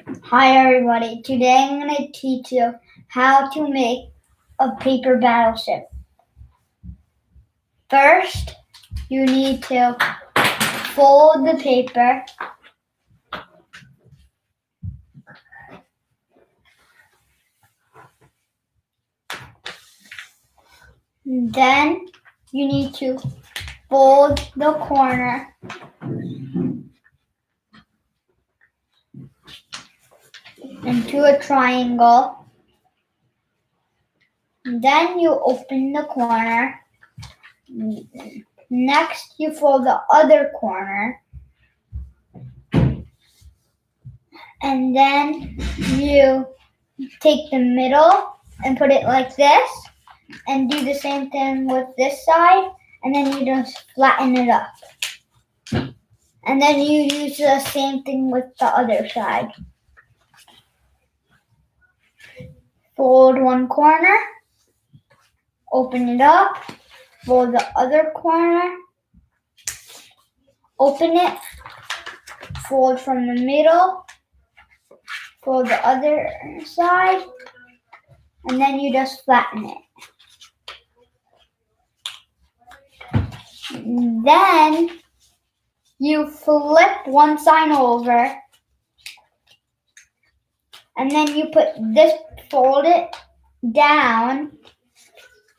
Hi everybody, today I'm going to teach you how to make a paper battleship. First, you need to fold the paper. Then you need to fold the corner. Into a triangle. Then you open the corner. Next, you fold the other corner. And then you take the middle and put it like this. And do the same thing with this side. And then you just flatten it up. And then you use the same thing with the other side. Fold one corner, open it up, fold the other corner, open it, fold from the middle, fold the other side, and then you just flatten it. Then you flip one side over, and then you fold it down,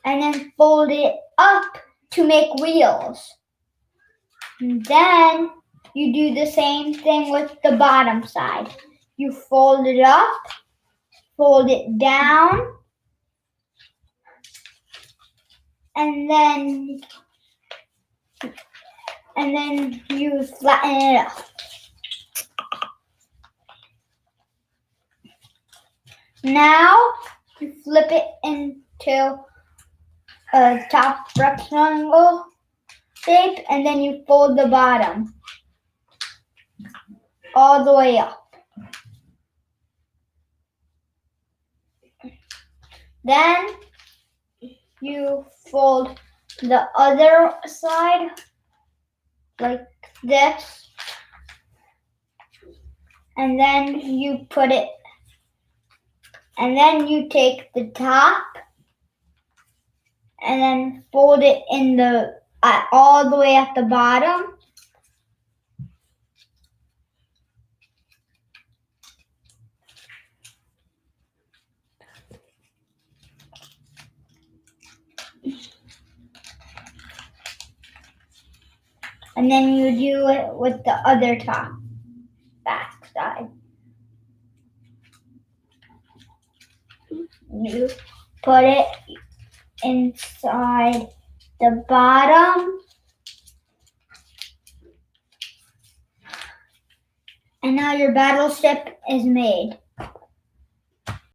and then fold it up to make wheels. And then you do the same thing with the bottom side. You fold it up, fold it down, and then you flatten it up. Now you flip it into a top rectangle shape, and then you fold the bottom all the way up. Then you fold the other side like this, and then you put it, and then you take the top and then fold it in all the way at the bottom. And then you do it with the other back side. You put it inside the bottom. And now your battleship is made.